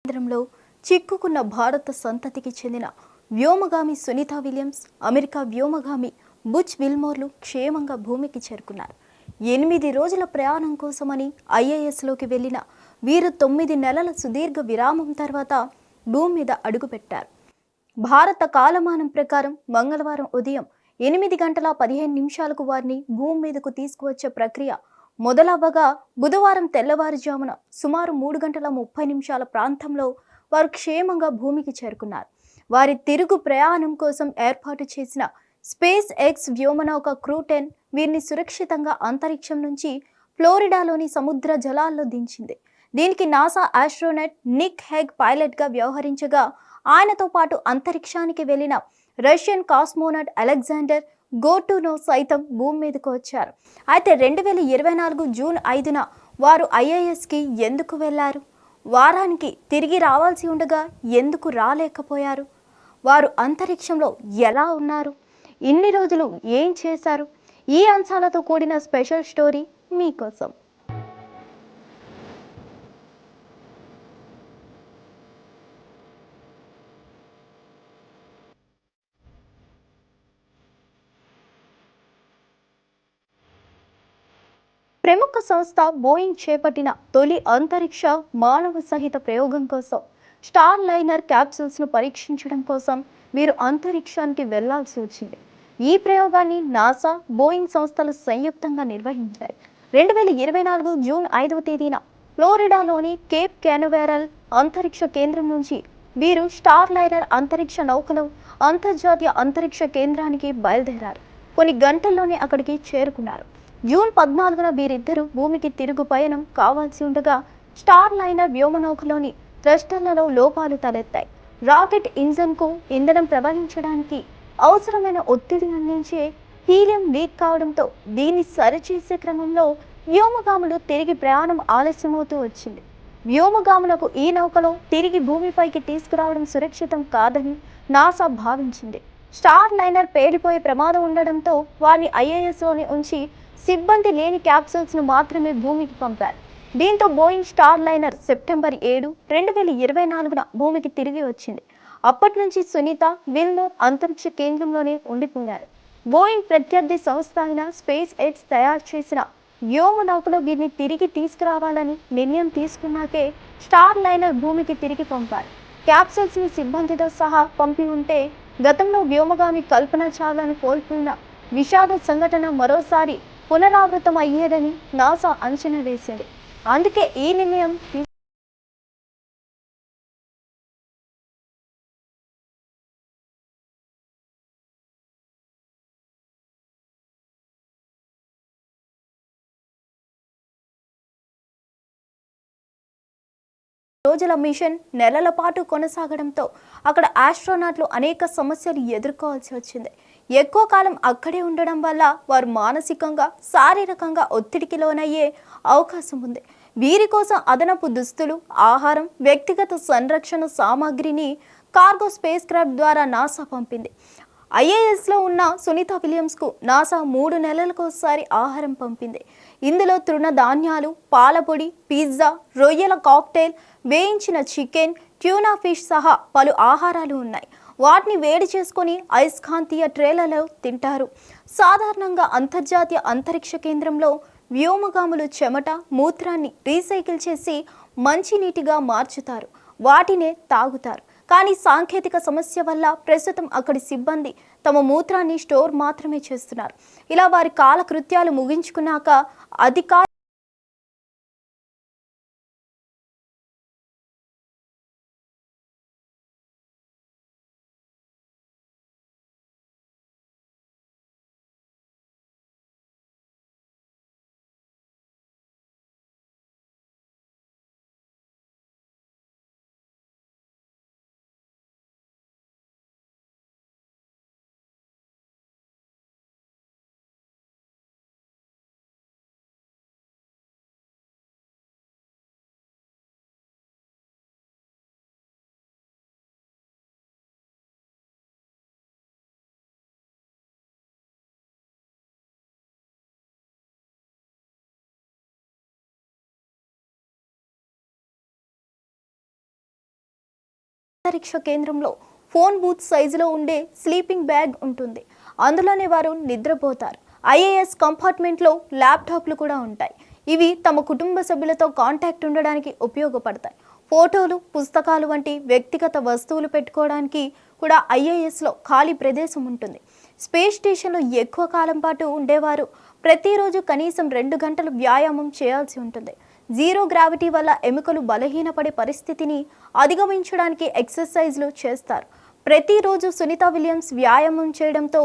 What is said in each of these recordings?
కేంద్రంలో చిక్కుకున్న భారత సంతతికి చెందిన వ్యోమగామి సునీతా విలియమ్స్, అమెరికా వ్యోమగామి బుచ్ విల్మోర్లు క్షేమంగా భూమికి చేరుకున్నారు. 8 రోజుల ప్రయాణం కోసమని ఐఏఎస్లోకి వెళ్లిన వీరు 9 నెలల సుదీర్ఘ విరామం తర్వాత భూమి మీద అడుగుపెట్టారు. భారత కాలమానం ప్రకారం మంగళవారం ఉదయం 8 గంటల 15 నిమిషాలకు వారిని భూమి మీదకు తీసుకువచ్చే ప్రక్రియ మొదలవ్వగా బుధవారం తెల్లవారుజామున సుమారు 3 గంటల 30 నిమిషాల ప్రాంతంలో వారు క్షేమంగా భూమికి చేరుకున్నారు. వారి తిరుగు ప్రయాణం కోసం ఏర్పాటు చేసిన స్పేస్ ఎక్స్ వ్యోమనౌక క్రూ 10 వీరిని సురక్షితంగా అంతరిక్షం నుంచి ఫ్లోరిడాలోని సముద్ర జలాల్లో దించింది. దీనికి నాసా ఆస్ట్రోనట్ నిక్ హెగ్ పైలట్గా వ్యవహరించగా, ఆయనతో పాటు అంతరిక్షానికి వెళ్లిన రష్యన్ కాస్మోనట్ అలెగ్జాండర్ గోర్టునోవ్ సైతం భూమి మీదకు వచ్చారు. అయితే 2024 జూన్ 5న వారు ఐఏఎస్కి ఎందుకు వెళ్లారు? వారానికి తిరిగి రావాల్సి ఉండగా ఎందుకు రాలేకపోయారు? వారు అంతరిక్షంలో ఎలా ఉన్నారు? ఇన్ని రోజులు ఏం చేశారు? ఈ అంశాలతో కూడిన స్పెషల్ స్టోరీ మీకోసం. ప్రముఖ సంస్థ బోయింగ్ చేపట్టిన తొలి అంతరిక్ష మానవ సహిత ప్రయోగం కోసం స్టార్ లైనర్ క్యాప్సూల్స్ను పరీక్షించడం కోసం వీరు అంతరిక్షానికి వెళ్లాల్సి వచ్చింది. ఈ ప్రయోగాన్ని నాసా, బోయింగ్ సంస్థలు సంయుక్తంగా నిర్వహించాయి. 2024 జూన్ 5వ తేదీన ఫ్లోరిడాలోని కేప్ కానవెరల్ అంతరిక్ష కేంద్రం నుంచి వీరు స్టార్ లైనర్ అంతరిక్ష నౌకలో అంతర్జాతీయ అంతరిక్ష కేంద్రానికి బయలుదేరారు. కొన్ని గంటల్లోనే అక్కడికి చేరుకున్నారు. జూన్ 14న వీరిద్దరూ భూమికి తిరుగు పయనం కావాల్సి ఉండగా, స్టార్ లైనర్ వ్యోమనౌకలోని థ్రస్టర్లలో లోపాలు తలెత్తాయి. రాకెట్ ఇంజన్కు ఇంధనం ప్రవహించడానికి అవసరమైన ఒత్తిడి అందించే హీలియం లీక్ కావడంతో దీన్ని సరిచేసే క్రమంలో వ్యోమగాములు తిరిగి ప్రయాణం ఆలస్యమవుతూ వచ్చింది. వ్యోమగాములకు ఈ నౌకలో తిరిగి భూమిపైకి తీసుకురావడం సురక్షితం కాదని నాసా భావించింది. స్టార్ లైనర్ పేలిపోయే ప్రమాదం ఉండడంతో వారిని ఐఏఎస్లోని ఉంచి సిబ్బంది లేని క్యాప్సూల్స్ను మాత్రమే భూమికి పంపారు. దీంతో బోయింగ్ స్టార్ లైనర్ సెప్టెంబర్ 7, 2024న భూమికి తిరిగి వచ్చింది. అప్పటి నుంచి సునీత విల్మోర్ అంతరిక్ష కేంద్రంలోనే ఉండిపోయారు. బోయింగ్ ప్రత్యర్థి సంస్థ అయిన స్పేస్ ఎక్స్ తయారు చేసిన వ్యోమనౌకలో వీరిని తిరిగి తీసుకురావాలని నిర్ణయం తీసుకున్నాకే స్టార్ లైనర్ భూమికి తిరిగి పంపారు. క్యాప్సూల్స్ ని సిబ్బందితో సహా పంపి ఉంటే గతంలో వ్యోమగామి కల్పన చావ్లాను కోల్పోయిన విషాద సంఘటన మరోసారి పునరావృతం అయ్యేదని నాసా అంచనా వేసింది. అందుకే ఈ నిర్ణయం రోజుల మిషన్ నెలల పాటు కొనసాగడంతో అక్కడ ఆస్ట్రోనాట్లు అనేక సమస్యలు ఎదుర్కోవాల్సి వచ్చింది. ఎక్కువ కాలం అక్కడే ఉండడం వల్ల వారు మానసికంగా, శారీరకంగా ఒత్తిడికి లోనయ్యే అవకాశం ఉంది. వీరి కోసం అదనపు దుస్తులు, ఆహారం, వ్యక్తిగత సంరక్షణ సామాగ్రిని కార్గో స్పేస్ క్రాఫ్ట్ ద్వారా నాసా పంపింది. ఐఏఎస్లో ఉన్న సునీతా విలియమ్స్కు నాసా 3 నెలలకోసారి ఆహారం పంపింది. ఇందులో తృణధాన్యాలు, పాలపొడి, పిజ్జా, రొయ్యల కాక్టైల్, వేయించిన చికెన్, ట్యూనా ఫిష్ సహా పలు ఆహారాలు ఉన్నాయి. వాటిని వేడి చేసుకొని అయస్కాంతీయ ట్రేలలో తింటారు. సాధారణంగా అంతర్జాతీయ అంతరిక్ష కేంద్రంలో వ్యోమగాములు చెమట, మూత్రాన్ని రీసైకిల్ చేసి మంచినీటిగా మార్చుతారు. వాటినే తాగుతారు. కానీ సాంకేతిక సమస్య వల్ల ప్రస్తుతం అక్కడి సిబ్బంది తమ మూత్రాన్ని స్టోర్ మాత్రమే చేస్తున్నారు. ఇలా వారి కాలకృత్యాలు ముగించుకున్నాక అధికార అంతరిక్ష కేంద్రంలో ఫోన్ బూత్ సైజులో ఉండే స్లీపింగ్ బ్యాగ్ ఉంటుంది. అందులోనే వారు నిద్రపోతారు. ఐఏఎస్ కంపార్ట్మెంట్లో ల్యాప్టాప్లు కూడా ఉంటాయి. ఇవి తమ కుటుంబ సభ్యులతో కాంటాక్ట్ ఉండడానికి ఉపయోగపడతాయి. ఫోటోలు, పుస్తకాలు వంటి వ్యక్తిగత వస్తువులు పెట్టుకోవడానికి కూడా ఐఏఎస్లో ఖాళీ ప్రదేశం ఉంటుంది. స్పేస్ స్టేషన్లో ఎక్కువ కాలం పాటు ఉండేవారు ప్రతిరోజు కనీసం 2 గంటలు వ్యాయామం చేయాల్సి ఉంటుంది. జీరో గ్రావిటీ వల్ల ఎముకలు బలహీనపడే పరిస్థితిని అధిగమించడానికి ఎక్సర్సైజ్లు చేస్తారు. ప్రతిరోజు సునీత విలియమ్స్ వ్యాయామం చేయడంతో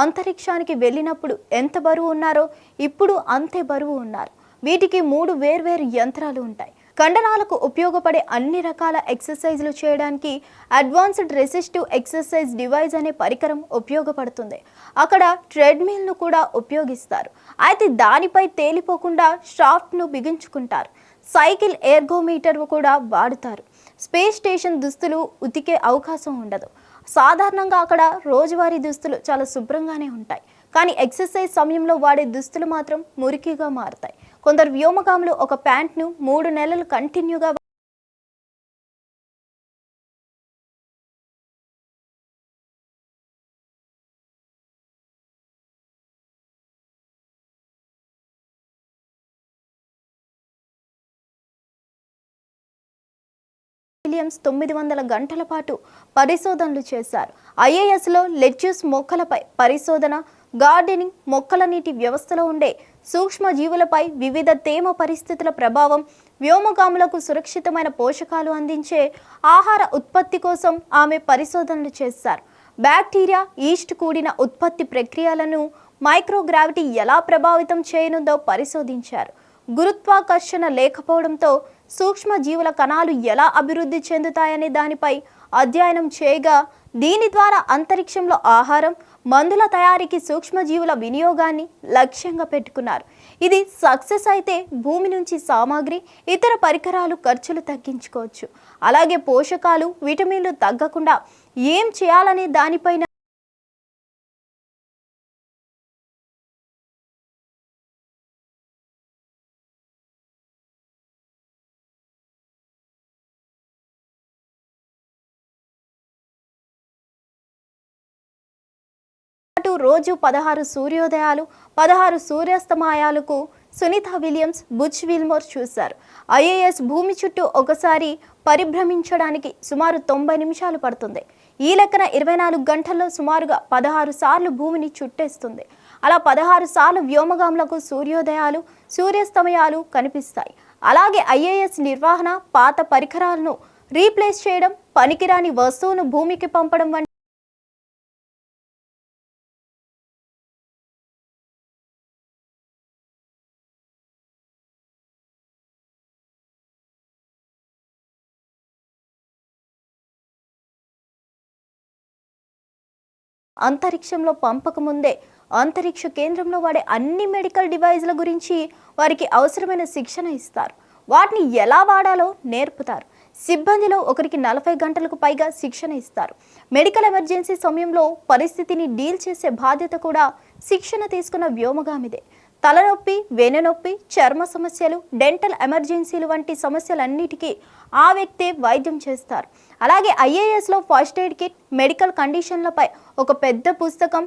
అంతరిక్షానికి వెళ్ళినప్పుడు ఎంత బరువు ఉన్నారో ఇప్పుడు అంతే బరువు ఉన్నారు. వీటికి 3 వేర్వేరు యంత్రాలు ఉంటాయి. కండరాలకు ఉపయోగపడే అన్ని రకాల ఎక్సర్సైజ్లు చేయడానికి అడ్వాన్స్డ్ రెసిస్టివ్ ఎక్సర్సైజ్ డివైస్ అనే పరికరం ఉపయోగపడుతుంది. అక్కడ ట్రెడ్మిల్ను కూడా ఉపయోగిస్తారు. అయితే దానిపై తేలిపోకుండా షాఫ్ట్ను బిగించుకుంటారు. సైకిల్ ఎర్గోమీటర్ కూడా వాడుతారు. స్పేస్ స్టేషన్ దుస్తులు ఉతికే అవకాశం ఉండదు. సాధారణంగా అక్కడ రోజువారీ దుస్తులు చాలా శుభ్రంగానే ఉంటాయి. కానీ ఎక్సర్సైజ్ సమయంలో వాడే దుస్తులు మాత్రం మురికిగా మారుతాయి. కొందరు వ్యోమగాములు ఒక ప్యాంట్ను 3 నెలలు కంటిన్యూగా విలియమ్స్ 900 గంటల పాటు పరిశోధనలు చేశారు. ఐఏఎస్లో లెట్యూస్ మొక్కలపై పరిశోధన, గార్డెనింగ్, మొక్కల నీటి వ్యవస్థలో ఉండే సూక్ష్మ జీవులపై వివిధ తేమ పరిస్థితుల ప్రభావం, వ్యోమగాములకు సురక్షితమైన పోషకాలు అందించే ఆహార ఉత్పత్తి కోసం ఆమె పరిశోధనలు చేశారు. బ్యాక్టీరియా, ఈస్ట్ కూడిన ఉత్పత్తి ప్రక్రియలను మైక్రోగ్రావిటీ ఎలా ప్రభావితం చేయనుందో పరిశోధించారు. గురుత్వాకర్షణ లేకపోవడంతో సూక్ష్మ జీవుల కణాలు ఎలా అభివృద్ధి చెందుతాయనే దానిపై అధ్యయనం చేయగా, దీని ద్వారా అంతరిక్షంలో ఆహారం, మందుల తయారీకి సూక్ష్మజీవుల వినియోగాన్ని లక్ష్యంగా పెట్టుకున్నారు. ఇది సక్సెస్ అయితే భూమి నుంచి సామాగ్రి, ఇతర పరికరాలు ఖర్చులు తగ్గించుకోవచ్చు. అలాగే పోషకాలు, విటమిన్లు తగ్గకుండా ఏం చేయాలనే దానిపైన రోజు 16 సూర్యోదయాలు, 16 సూర్యాస్తమయాలకు సునీత విలియమ్స్, బుచ్ విల్మోర్ చూశారు. ఐఏఎస్ భూమి చుట్టూ ఒకసారి పరిభ్రమించడానికి సుమారు 90 నిమిషాలు పడుతుంది. ఈ లెక్కన 24 గంటల్లో సుమారుగా 16 సార్లు భూమిని చుట్టేస్తుంది. అలా 16 సార్లు వ్యోమగాములకు సూర్యోదయాలు, సూర్యాస్తమయాలు కనిపిస్తాయి. అలాగే ఐఏఎస్ నిర్వహణ, పాత పరికరాలను రీప్లేస్ చేయడం, పనికిరాని వస్తువును భూమికి పంపడం వంటి అంతరిక్షంలో పంపక ముందే అంతరిక్ష కేంద్రంలో వాడే అన్ని మెడికల్ డివైజ్ల గురించి వారికి అవసరమైన శిక్షణ ఇస్తారు. వాటిని ఎలా వాడాలో నేర్పుతారు. సిబ్బందిలో ఒకరికి 40 గంటలకు పైగా శిక్షణ ఇస్తారు. మెడికల్ ఎమర్జెన్సీ సమయంలో పరిస్థితిని డీల్ చేసే బాధ్యత కూడా శిక్షణ తీసుకున్న వ్యోమగామిదే. తలనొప్పి, వెన్నునొప్పి, చర్మ సమస్యలు, డెంటల్ ఎమర్జెన్సీలు వంటి సమస్యలన్నిటికీ ఆ వ్యక్తే వైద్యం చేస్తారు. అలాగే ఐఏఎస్లో ఫస్ట్ ఎయిడ్ కిట్, మెడికల్ కండిషన్లపై ఒక పెద్ద పుస్తకం,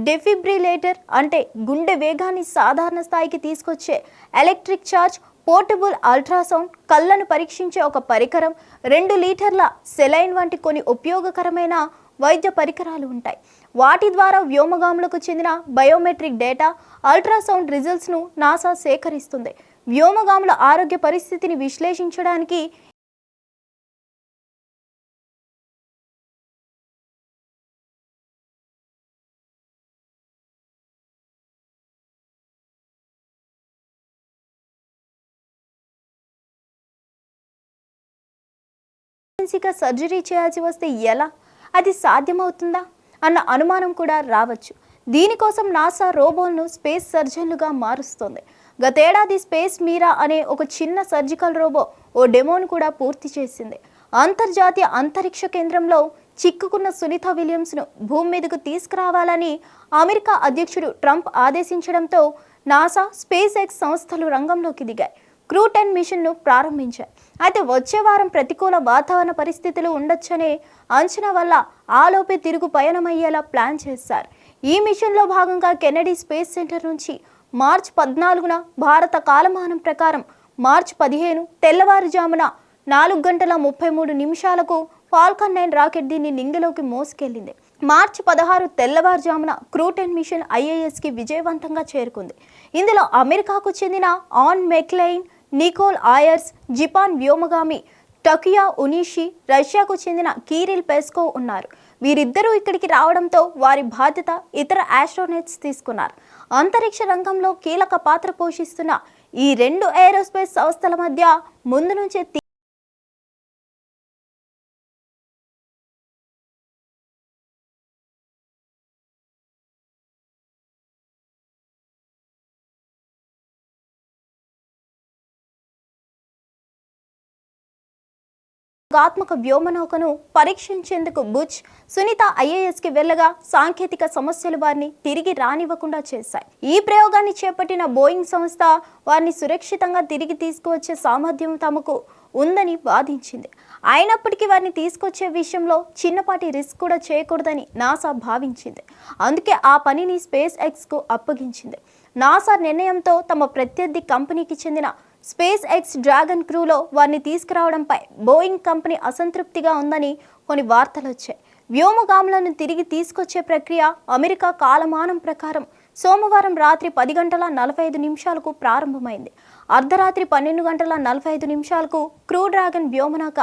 డెఫిబ్రిలేటర్ అంటే గుండె వేగాన్ని సాధారణ స్థాయికి తీసుకొచ్చే ఎలక్ట్రిక్ చార్జ్, పోర్టబుల్ అల్ట్రాసౌండ్, కళ్ళను పరీక్షించే ఒక పరికరం, 2 లీటర్ల సెలైన్ వంటి కొన్ని ఉపయోగకరమైన వైద్య పరికరాలు ఉంటాయి. వాటి ద్వారా వ్యోమగాములకు చెందిన బయోమెట్రిక్ డేటా, అల్ట్రాసౌండ్ రిజల్ట్స్ను నాసా సేకరిస్తుంది. వ్యోమగాముల ఆరోగ్య పరిస్థితిని విశ్లేషించడానికి సర్జరీ చేయాల్సి వస్తే ఎలా, అది సాధ్యమవుతుందా అన్న అనుమానం కూడా రావచ్చు. దీనికోసం నాసా రోబోలను స్పేస్ సర్జన్లుగా మారుస్తోంది. గతేడాది స్పేస్ మీరా అనే ఒక చిన్న సర్జికల్ రోబో ఓ డెమోను కూడా పూర్తి చేసింది. అంతర్జాతీయ అంతరిక్ష కేంద్రంలో చిక్కుకున్న సునీత విలియమ్స్ను భూమి మీదకు తీసుకురావాలని అమెరికా అధ్యక్షుడు ట్రంప్ ఆదేశించడంతో నాసా, స్పేస్ ఎక్స్ సంస్థలు రంగంలోకి దిగాయి. క్రూ 10 మిషన్ను ప్రారంభించాయి. అయితే వచ్చే వారం ప్రతికూల వాతావరణ పరిస్థితులు ఉండొచ్చనే అంచనా వల్ల ఆలోపే తిరుగు పయనమయ్యేలా ప్లాన్ చేశారు. ఈ మిషన్లో భాగంగా కెనడీ స్పేస్ సెంటర్ నుంచి మార్చి 14న భారత కాలమానం ప్రకారం మార్చి 15 తెల్లవారుజామున 4 గంటల 33 నిమిషాలకు ఫాల్కన్ 9 రాకెట్ దీన్ని నింగిలోకి మోసుకెళ్లింది. మార్చి 16 తెల్లవారుజామున క్రూ 10 మిషన్ ISSకి విజయవంతంగా చేరుకుంది. ఇందులో అమెరికాకు చెందిన Anne McClain, Nicole Ayers, Japan వ్యోమగామి టకియా ఉనిషి, రష్యాకు చెందిన కీరిల్ పెస్కోవ్ ఉన్నారు. వీరిద్దరూ ఇక్కడికి రావడంతో వారి బాధ్యత ఇతర ఆస్ట్రోనట్స్ తీసుకున్నారు. అంతరిక్ష రంగంలో కీలక పాత్ర పోషిస్తున్న ఈ రెండు ఏరోస్పేస్ సంస్థల మధ్య ముందు నుంచే ఆత్మక వ్యోమనౌకను పరీక్షించేందుకు బుచ్, సునీత ISSకి వెళ్ళగా సాంకేతిక సమస్యలు వారిని తిరిగి రానివ్వకుండా చేశాయి. ఈ ప్రయోగాన్ని చేపట్టిన బోయింగ్ సంస్థ వారిని సురక్షితంగా తిరిగి తీసుకువచ్చే సామర్థ్యం తమకు ఉందని వాదించింది. అయినప్పటికీ వారిని తీసుకొచ్చే విషయంలో చిన్నపాటి రిస్క్ కూడా చేయకూడదని నాసా భావించింది. అందుకే ఆ పనిని స్పేస్ ఎక్స్కు అప్పగించింది. నాసా నిర్ణయంతో తమ ప్రత్యర్థి కంపెనీకి చెందిన స్పేస్ ఎక్స్ డ్రాగన్ క్రూలో వారిని తీసుకురావడంపై బోయింగ్ కంపెనీ అసంతృప్తిగా ఉందని కొన్ని వార్తలు వచ్చాయి. వ్యోమగాములను తిరిగి తీసుకొచ్చే ప్రక్రియ అమెరికా కాలమానం ప్రకారం సోమవారం రాత్రి 10 గంటల 45 నిమిషాలకు ప్రారంభమైంది. అర్ధరాత్రి 12 గంటల 45 నిమిషాలకు క్రూ డ్రాగన్ వ్యోమనౌక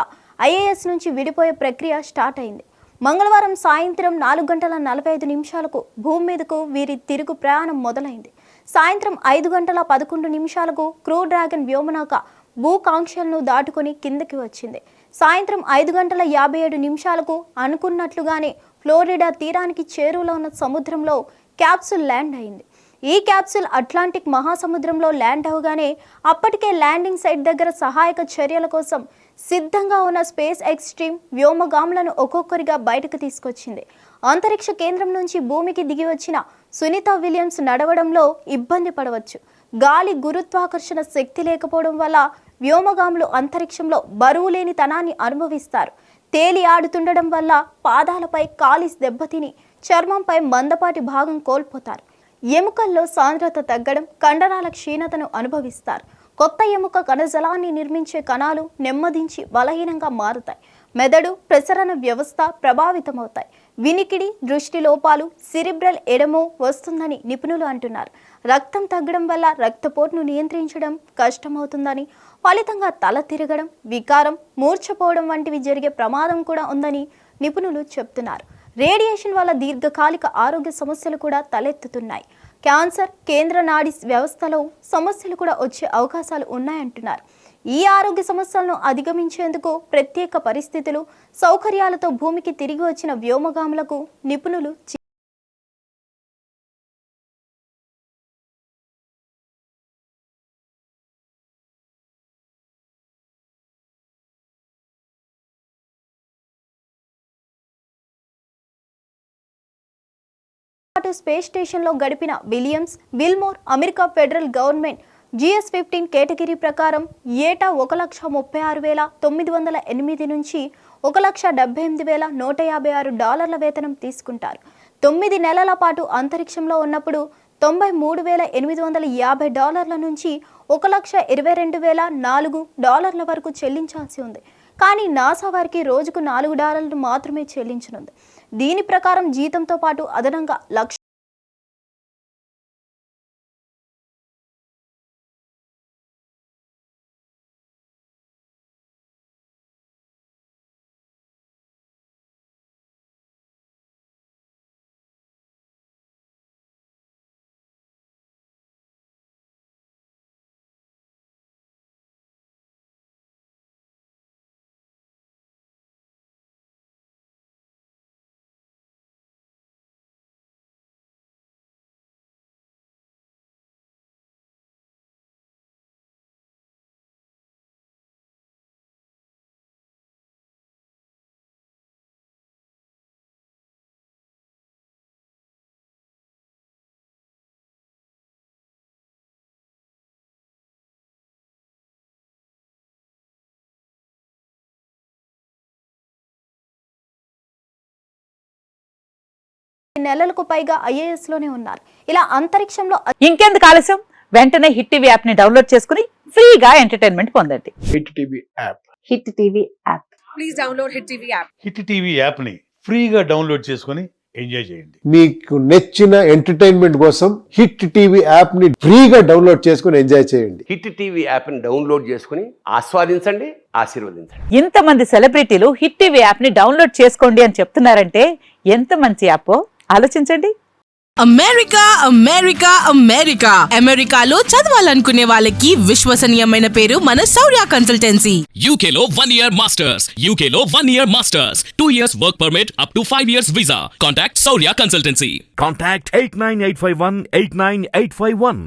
ISS నుంచి విడిపోయే ప్రక్రియ స్టార్ట్ అయింది. మంగళవారం సాయంత్రం 4 గంటల 45 నిమిషాలకు భూమి మీదకు వీరి తిరుగు ప్రయాణం మొదలైంది. సాయంత్రం 5 గంటల 11 నిమిషాలకు క్రూ డ్రాగన్ వ్యోమనౌక భూకాంక్షలను దాటుకుని కిందకి వచ్చింది. సాయంత్రం 5 గంటల 57 నిమిషాలకు అనుకున్నట్లుగానే ఫ్లోరిడా తీరానికి చేరువలో ఉన్న సముద్రంలో క్యాప్సూల్ ల్యాండ్ అయింది. ఈ క్యాప్సూల్ అట్లాంటిక్ మహాసముద్రంలో ల్యాండ్ అవగానే అప్పటికే ల్యాండింగ్ సైట్ దగ్గర సహాయక చర్యల కోసం సిద్ధంగా ఉన్న స్పేస్ ఎక్స్ టీమ్ వ్యోమగాములను ఒక్కొక్కరిగా బయటకు తీసుకొచ్చింది. అంతరిక్ష కేంద్రం నుంచి భూమికి దిగి వచ్చిన సునీత విలియమ్స్ నడవడంలో ఇబ్బంది పడవచ్చు. గాలి గురుత్వాకర్షణ శక్తి లేకపోవడం వల్ల వ్యోమగాములు అంతరిక్షంలో బరువు లేని తనాన్ని అనుభవిస్తారు. తేలి ఆడుతుండడం వల్ల పాదాలపై కాలిస్ దెబ్బతిని చర్మంపై మందపాటి భాగం కోల్పోతారు. ఎముకల్లో సాంద్రత తగ్గడం, కండరాల క్షీణతను అనుభవిస్తారు. కొత్త ఎముక కణజాలాన్ని నిర్మించే కణాలు నెమ్మదించి బలహీనంగా మారుతాయి. మెదడు, ప్రసరణ వ్యవస్థ ప్రభావితమవుతాయి. వినికిడి, దృష్టి లోపాలు, సిరిబ్రల్ ఎడమో వస్తుందని నిపుణులు అంటున్నారు. రక్తం తగ్గడం వల్ల రక్తపోటును నియంత్రించడం కష్టమవుతుందని, ఫలితంగా తల తిరగడం, వికారం, మూర్ఛపోవడం వంటివి జరిగే ప్రమాదం కూడా ఉందని నిపుణులు చెప్తున్నారు. రేడియేషన్ వల్ల దీర్ఘకాలిక ఆరోగ్య సమస్యలు కూడా తలెత్తుతున్నాయి. క్యాన్సర్, కేంద్ర నాడీ వ్యవస్థలో సమస్యలు కూడా వచ్చే అవకాశాలు ఉన్నాయంటున్నారు. ఈ ఆరోగ్య సమస్యలను అధిగమించేందుకు ప్రత్యేక పరిస్థితులు, సౌకర్యాలతో భూమికి తిరిగి వచ్చిన వ్యోమగాములకు నిపుణులు స్పేస్ స్టేషన్లో గడిపిన Wilmore America federal government GS-15 category ప్రకారం ఏటా $1,36,908 నుంచి $1,78,156 వేతనం తీసుకుంటారు. 9 నెలల పాటు అంతరిక్షంలో ఉన్నప్పుడు $93,850 నుంచి $1,22,004 వరకు చెల్లించాల్సి ఉంది. కానీ నాసా వారికి రోజుకు $4 మాత్రమే చెల్లించనుంది. దీని ప్రకారం జీతంతో పాటు అదనంగా లక్ష నెలలకు పైగా IAS లోనే ఉన్నారు. ఇలా అంతరిక్షంలో ఇంకెందుకు ఆలస్యం, వెంటనే హిట్ టీవీ యాప్ ని డౌన్లోడ్ చేసుకుని ఫ్రీగా ఎంటర్టైన్మెంట్ పొందండి. Hit TV app. Hit TV app. Please download Hit TV app. Hit TV యాప్ని ఫ్రీగా డౌన్లోడ్ చేసుకొని ఎంజాయ్ చేయండి. మీకు నచ్చిన ఎంటర్టైన్మెంట్ కోసం హిట్ టీవీ యాప్ ని ఫ్రీగా డౌన్లోడ్ చేసుకుని ఎంజాయ్ చేయండి. హిట్ టీవీ యాప్ని డౌన్లోడ్ చేసుకుని ఆస్వాదించండి, ఆశీర్వదించండి. ఇంతమంది సెలబ్రిటీలు హిట్ టీవీ యాప్ ని డౌన్లోడ్ చేసుకోండి అని చెప్తున్నారంటే ఎంత మంచి యాప్ ఆలోచించండి. అమెరికా అమెరికా అమెరికా అమెరికాలో చదవాలనుకునే వాళ్ళకి విశ్వసనీయమైన పేరు మన శౌర్య కన్సల్టెన్సీ. UK లో 1 year masters. UK లో 1 year masters. 2 years work permit up to 5 years visa. Contact Saurya Consultancy. Contact 89851 89851.